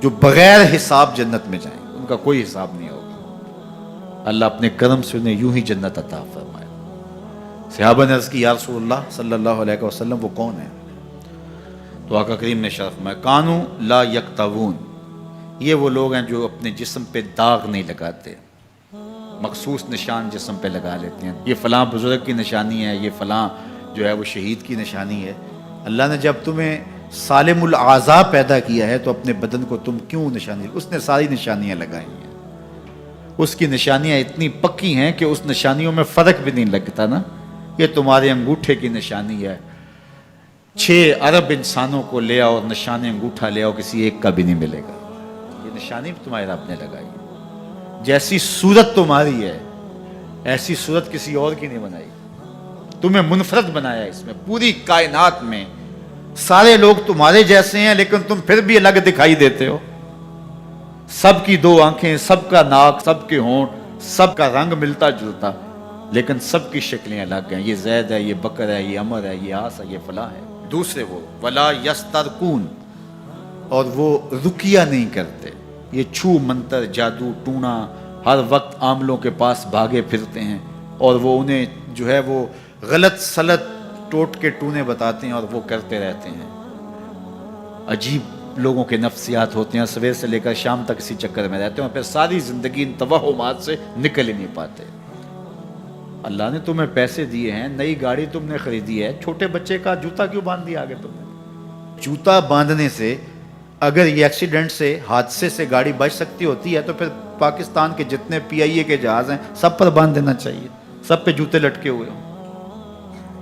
جو بغیر حساب جنت میں جائیں، ان کا کوئی حساب نہیں ہوگا، اللہ اپنے کرم سے انہیں یوں ہی جنت عطا فرمائے۔ صحابہ نے عرض کی یا رسول اللہ صلی اللہ علیہ وسلم وہ کون ہیں؟ تو آقا کریم نے شرف میں کانو لا یکتوون، یہ وہ لوگ ہیں جو اپنے جسم پہ داغ نہیں لگاتے، مخصوص نشان جسم پہ لگا لیتے ہیں، یہ فلاں بزرگ کی نشانی ہے، یہ فلاں جو ہے وہ شہید کی نشانی ہے۔ اللہ نے جب تمہیں سالم الاعضاء پیدا کیا ہے تو اپنے بدن کو تم کیوں نشانی، اس نے ساری نشانیاں لگائی ہیں، اس کی نشانیاں اتنی پکی ہیں کہ اس نشانیوں میں فرق بھی نہیں لگتا نا۔ یہ تمہارے انگوٹھے کی نشانی ہے، 6 ارب انسانوں کو لے آؤ اور نشان انگوٹھا لے آؤ، کسی ایک کا بھی نہیں ملے گا، یہ نشانی بھی تمہارے رب نے لگائی ہے۔ جیسی صورت تمہاری ہے ایسی صورت کسی اور کی نہیں بنائی، تمہیں منفرد بنایا اس میں، پوری کائنات میں سارے لوگ تمہارے جیسے ہیں لیکن تم پھر بھی الگ دکھائی دیتے ہو، سب کی 2 آنکھیں، سب کا ناک، سب کے ہونٹ، سب کا رنگ ملتا جلتا، لیکن سب کی شکلیں الگ ہیں، یہ زید ہے، یہ بکر ہے، یہ عمر ہے، یہ آس ہے، یہ فلاں ہے۔ دوسرے وہ ولا یسترقون، اور وہ رکیہ نہیں کرتے، یہ چھو منتر جادو ٹونا ہر وقت عاملوں کے پاس بھاگے پھرتے ہیں، اور وہ انہیں جو ہے وہ غلط سلط ٹوٹ کے ٹونے بتاتے ہیں اور وہ کرتے رہتے ہیں۔ عجیب لوگوں کے نفسیات ہوتے ہیں، صبح سے لے کر شام تک اسی چکر میں رہتے ہیں اور پھر ساری زندگی ان توہمات سے نکل ہی نہیں پاتے۔ اللہ نے تمہیں پیسے دیے ہیں، نئی گاڑی تم نے خریدی ہے، چھوٹے بچے کا جوتا کیوں باندھ دیا آگے تم نے؟ جوتا باندھنے سے اگر یہ ایکسیڈنٹ سے، حادثے سے گاڑی بچ سکتی ہوتی ہے تو پھر پاکستان کے جتنے PIA کے جہاز ہیں سب پر باندھ دینا چاہیے، سب پہ جوتے لٹکے ہوئے ہوں۔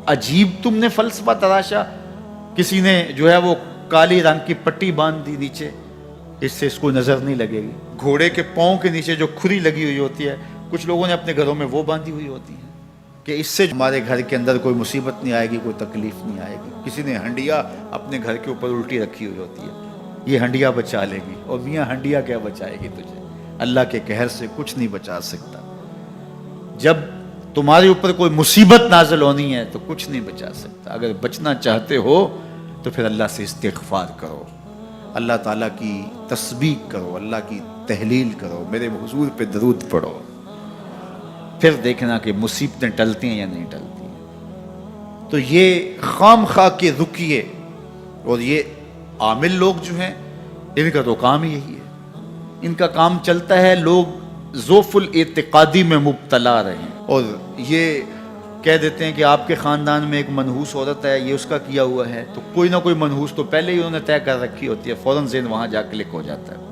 عجیب تم نے فلسفہ تراشا، کسی نے جو ہے وہ کالی رنگ کی پٹی باندھ دی نیچے، اس سے اس کو نظر نہیں لگے گی۔ گھوڑے کے پاؤں کے نیچے جو کھری لگی ہوئی ہوتی ہے، کچھ لوگوں نے اپنے گھروں میں وہ باندھی ہوئی ہوتی ہے کہ اس سے ہمارے گھر کے اندر کوئی مصیبت نہیں آئے گی، کوئی تکلیف نہیں آئے گی۔ کسی نے ہنڈیا اپنے گھر کے اوپر الٹی رکھی ہوئی ہوتی ہے، یہ ہنڈیا بچا لے گی، اور میاں ہنڈیا کیا بچائے گی تجھے؟ اللہ کے قہر سے کچھ نہیں بچا سکتا۔ جب تمہارے اوپر کوئی مصیبت نازل ہونی ہے تو کچھ نہیں بچا سکتا۔ اگر بچنا چاہتے ہو تو پھر اللہ سے استغفار کرو، اللہ تعالیٰ کی تسبیح کرو، اللہ کی تحلیل کرو، میرے حضور پہ درود پڑھو، پھر دیکھنا کہ مصیبتیں ٹلتی ہیں یا نہیں ٹلتی ہیں۔ تو یہ خام خواہ کے رکیے اور یہ عامل لوگ جو ہیں ان کا تو کام ہی یہی ہے، ان کا کام چلتا ہے لوگ ذوف الاعتقادی میں مبتلا رہیں، اور یہ کہہ دیتے ہیں کہ آپ کے خاندان میں ایک منحوس عورت ہے، یہ اس کا کیا ہوا ہے، تو کوئی نہ کوئی منحوس تو پہلے ہی انہوں نے طے کر رکھی ہوتی ہے، فوراً ذہن وہاں جا کلک ہو جاتا ہے۔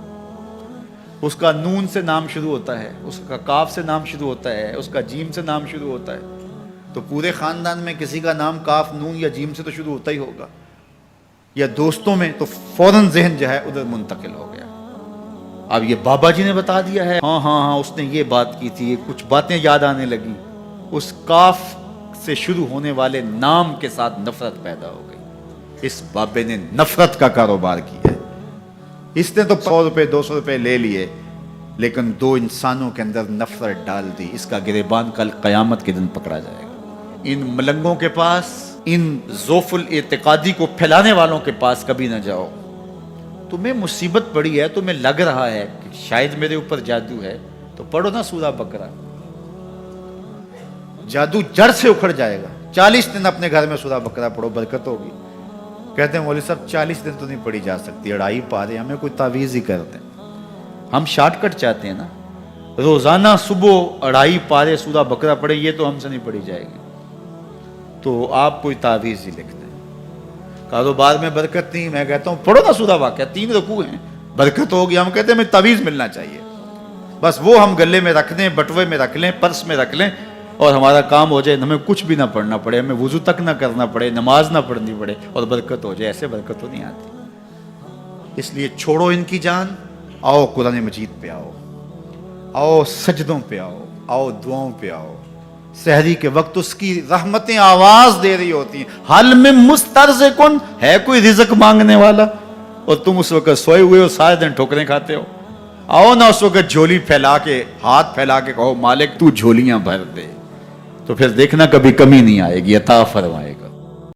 اس کا نون سے نام شروع ہوتا ہے، اس کا کاف سے نام شروع ہوتا ہے، اس کا جیم سے نام شروع ہوتا ہے، تو پورے خاندان میں کسی کا نام کاف نون یا جیم سے تو شروع ہوتا ہی ہوگا، یا دوستوں میں، تو فوراً ذہن جو ہے ادھر منتقل ہو گیا۔ اب یہ بابا جی نے بتا دیا ہے، ہاں اس نے یہ بات کی تھی، کچھ باتیں یاد آنے لگی، اس کاف سے شروع ہونے والے نام کے ساتھ نفرت پیدا ہو گئی۔ اس بابے نے نفرت کا کاروبار کیا ہے، اس نے تو 100 روپے 200 روپے لے لیے، لیکن 2 انسانوں کے اندر نفرت ڈال دی۔ اس کا گریبان کل قیامت کے دن پکڑا جائے گا۔ ان ملنگوں کے پاس، ان ذوف الاعتقادی کو پھیلانے والوں کے پاس کبھی نہ جاؤ۔ تمہیں مصیبت پڑی ہے، تمہیں لگ رہا ہے کہ شاید میرے اوپر جادو ہے، تو پڑھو نا سورہ بقرہ، جادو جڑ سے اکھڑ جائے گا۔ 40 دن اپنے گھر میں سورہ بقرہ پڑھو، برکت ہوگی۔ کہتے ہیں مولوی صاحب 40 دن تو نہیں پڑھی جا سکتی، 2.5 پارے، ہمیں کوئی تعویذ ہی کرتے ہیں۔ ہم شارٹ کٹ چاہتے ہیں نا، روزانہ صبح 2.5 پارے سورہ بقرہ پڑھے، یہ تو ہم سے نہیں پڑھی جائے گی، تو آپ کوئی تعویذ ہی لکھتے ہیں۔ کاروبار میں برکت نہیں، میں کہتا ہوں پڑھو نا سورہ واقعہ، 3 رکوع ہیں، برکت ہوگی۔ ہم کہتے ہیں ہمیں تعویذ ملنا چاہیے، بس وہ ہم گلے میں رکھ لیں، بٹوے میں رکھ لیں، پرس میں رکھ لیں، اور ہمارا کام ہو جائے، ہمیں کچھ بھی نہ پڑھنا پڑے، ہمیں وضو تک نہ کرنا پڑے، نماز نہ پڑھنی پڑے، اور برکت ہو جائے۔ ایسے برکت تو نہیں آتی۔ اس لیے چھوڑو ان کی جان، آؤ قرآن مجید پہ آؤ، آؤ سجدوں پہ آؤ، آؤ دعاؤں پہ آؤ۔ سحری کے وقت اس کی رحمتیں آواز دے رہی ہوتی ہیں، حل میں مسترزقن، ہے کوئی رزق مانگنے والا، اور تم اس وقت سوئے ہوئے ہو، سارے دن ٹھوکریں کھاتے ہو۔ آؤ نا اس وقت جھولی پھیلا کے، ہاتھ پھیلا کے کہو مالک تو جھولیاں بھر دے، تو پھر دیکھنا کبھی کمی نہیں آئے گی، عطا فرمائے گا۔